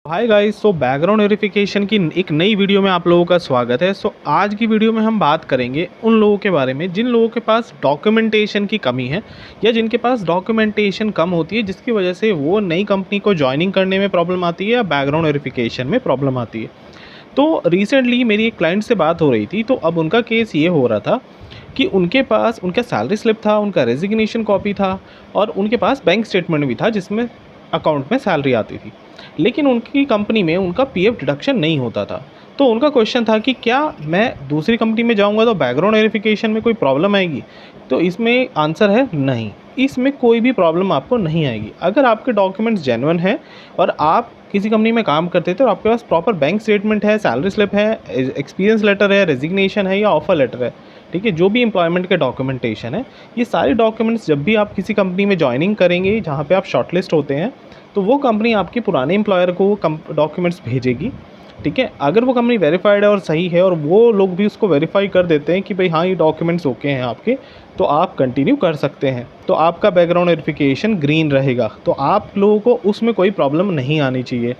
Hi guys. Background verification की एक नई वीडियो में आप लोगों का स्वागत है। आज की वीडियो में हम बात करेंगे उन लोगों के बारे में जिन लोगों के पास डॉक्यूमेंटेशन की कमी है या जिनके पास डॉक्यूमेंटेशन कम होती है, जिसकी वजह से वो नई कंपनी को ज्वाइनिंग करने में प्रॉब्लम आती है या बैकग्राउंड वेरिफिकेशन में प्रॉब्लम आती है। तो रिसेंटली मेरी एक क्लाइंट से बात हो रही थी, तो अब उनका केस ये हो रहा था कि उनके पास उनका सैलरी स्लिप था, उनका रेजिग्नेशन कॉपी था और उनके पास बैंक स्टेटमेंट भी था जिसमें अकाउंट में सैलरी आती थी, लेकिन उनकी कंपनी में उनका पीएफ डिडक्शन नहीं होता था। तो उनका क्वेश्चन था कि क्या मैं दूसरी कंपनी में जाऊंगा तो बैकग्राउंड वेरिफिकेशन में कोई प्रॉब्लम आएगी? तो इसमें आंसर है नहीं, इसमें कोई भी प्रॉब्लम आपको नहीं आएगी। अगर आपके डॉक्यूमेंट्स जेन्युइन हैं और आप किसी कंपनी में काम करते थे और आपके पास प्रॉपर बैंक स्टेटमेंट है, सैलरी स्लिप है, एक्सपीरियंस लेटर है, रेजिग्नेशन है या ऑफर लेटर है, ठीक है, जो भी एम्प्लॉयमेंट के डॉक्यूमेंटेशन है, ये सारे डॉक्यूमेंट्स जब भी आप किसी कंपनी में ज्वाइनिंग करेंगे जहाँ पे आप शॉर्टलिस्ट होते हैं, तो वो कंपनी आपके पुराने एम्प्लॉयर को डॉक्यूमेंट्स भेजेगी। ठीक है, अगर वो कंपनी वेरीफाइड है और सही है और वो लोग भी उसको वेरीफाई कर देते हैं कि भाई हाँ ये डॉक्यूमेंट्स ओके हैं आपके, तो आप कंटिन्यू कर सकते हैं। तो आपका बैकग्राउंड वेरिफिकेशन ग्रीन रहेगा, तो आप लोगों को उसमें कोई प्रॉब्लम नहीं आनी चाहिए।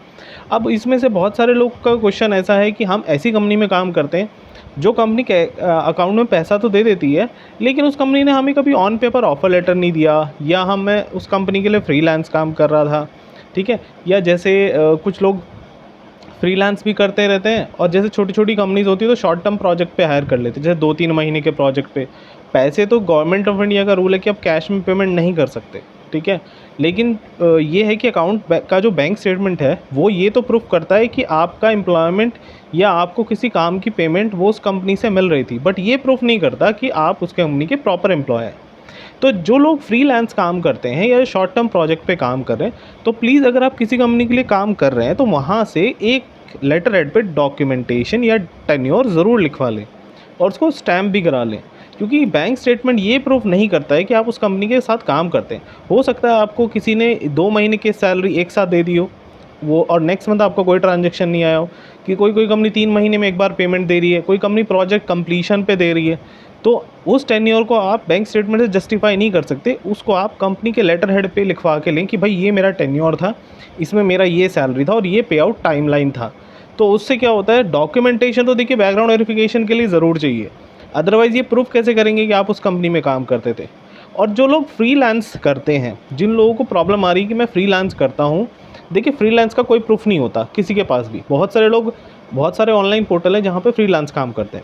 अब इसमें से बहुत सारे लोग का क्वेश्चन ऐसा है कि हम ऐसी कंपनी में काम करते हैं जो कंपनी के अकाउंट में पैसा तो दे देती है, लेकिन उस कंपनी ने हमें कभी ऑन पेपर ऑफर लेटर नहीं दिया, या मैं उस कंपनी के लिए फ्रीलांस काम कर रहा था, ठीक है, या जैसे कुछ लोग फ्रीलांस भी करते रहते हैं और जैसे छोटी छोटी कंपनीज होती है तो शॉर्ट टर्म प्रोजेक्ट पे हायर कर लेते हैं, जैसे 2-3 महीने के प्रोजेक्ट पे। पैसे तो गवर्नमेंट ऑफ इंडिया का रूल है कि आप कैश में पेमेंट नहीं कर सकते, ठीक है, लेकिन ये है कि अकाउंट का जो बैंक स्टेटमेंट है वो ये तो प्रूफ करता है कि आपका एम्प्लॉयमेंट या आपको किसी काम की पेमेंट वो उस कंपनी से मिल रही थी, बट ये प्रूफ नहीं करता कि आप उस कंपनी के प्रॉपर एम्प्लॉय हैं। तो जो लोग फ्रीलांस काम करते हैं या शॉर्ट टर्म प्रोजेक्ट पे काम कर रहे हैं, तो प्लीज़ अगर आप किसी कंपनी के लिए काम कर रहे हैं तो वहाँ से एक लेटर हेड पे डॉक्यूमेंटेशन या टेन्योर ज़रूर लिखवा लें और उसको स्टैम्प भी करा लें, क्योंकि बैंक स्टेटमेंट ये प्रूफ नहीं करता है कि आप उस कंपनी के साथ काम करते हैं। हो सकता है आपको किसी ने 2 महीने की सैलरी एक साथ दे दी हो वो, और नेक्स्ट मंथ आपका कोई ट्रांजैक्शन नहीं आया हो, कि कोई कोई कंपनी 3 महीने में एक बार पेमेंट दे रही है, कोई कंपनी प्रोजेक्ट कंप्लीशन पे दे रही है। तो उस टेन्योर को आप बैंक स्टेटमेंट से जस्टिफाई नहीं कर सकते, उसको आप कंपनी के लेटर हेड पे लिखवा के लें कि भाई ये मेरा टेन्योर था, इसमें मेरा ये सैलरी था और ये पे आउट टाइमलाइन था। तो उससे क्या होता है, डॉक्यूमेंटेशन तो देखिए बैकग्राउंड वेरिफिकेशन के लिए ज़रूर चाहिए, अदरवाइज़ ये प्रूफ कैसे करेंगे कि आप उस कंपनी में काम करते थे। और जो लोग फ्रीलांस करते हैं, जिन लोगों को प्रॉब्लम आ रही है कि मैं फ्रीलांस करता हूँ, देखिए फ्रीलांस का कोई प्रूफ नहीं होता किसी के पास भी। बहुत सारे ऑनलाइन पोर्टल हैं जहाँ पे फ्रीलांस काम करते हैं,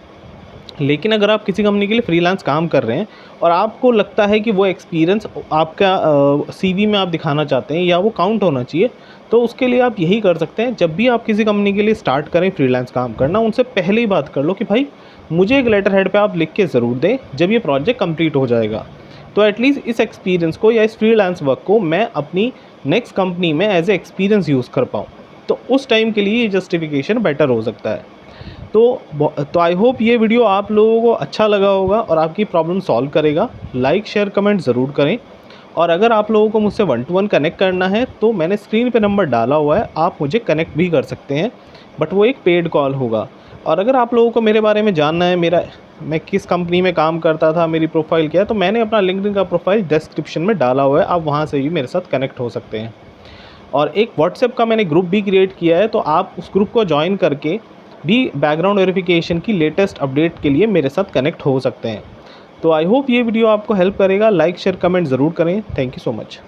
लेकिन अगर आप किसी कंपनी के लिए फ्रीलांस काम कर रहे हैं और आपको लगता है कि वो एक्सपीरियंस आपका सीवी में आप दिखाना चाहते हैं या वो काउंट होना चाहिए, तो उसके लिए आप यही कर सकते हैं, जब भी आप किसी कंपनी के लिए स्टार्ट करें फ्रीलांस काम करना, उनसे पहले ही बात कर लो कि भाई मुझे एक लेटर हेड पे आप लिख के ज़रूर दें जब ये प्रोजेक्ट कंप्लीट हो जाएगा, तो एटलीस्ट इस एक्सपीरियंस को या इस फ्रीलांस वर्क को मैं अपनी नेक्स्ट कंपनी में एज ए एक्सपीरियंस यूज़ कर पाऊँ। तो उस टाइम के लिए ये जस्टिफिकेशन बेटर हो सकता है। तो आई होप ये वीडियो आप लोगों को अच्छा लगा होगा और आपकी प्रॉब्लम सॉल्व करेगा। लाइक शेयर कमेंट ज़रूर करें, और अगर आप लोगों को मुझसे 1 to 1 कनेक्ट करना है तो मैंने स्क्रीन पे नंबर डाला हुआ है, आप मुझे कनेक्ट भी कर सकते हैं, बट वो एक पेड कॉल होगा। और अगर आप लोगों को मेरे बारे में जानना है, मैं किस कंपनी में काम करता था, मेरी प्रोफाइल क्या है, तो मैंने अपना लिंक्डइन का प्रोफाइल डिस्क्रिप्शन में डाला हुआ है, आप वहाँ से भी मेरे साथ कनेक्ट हो सकते हैं। और एक व्हाट्सएप का मैंने ग्रुप भी क्रिएट किया है, तो आप उस ग्रुप को ज्वाइन करके भी बैकग्राउंड वेरिफिकेशन की लेटेस्ट अपडेट के लिए मेरे साथ कनेक्ट हो सकते हैं। तो आई होप ये वीडियो आपको हेल्प करेगा। लाइक शेयर कमेंट ज़रूर करें। Thank you so much.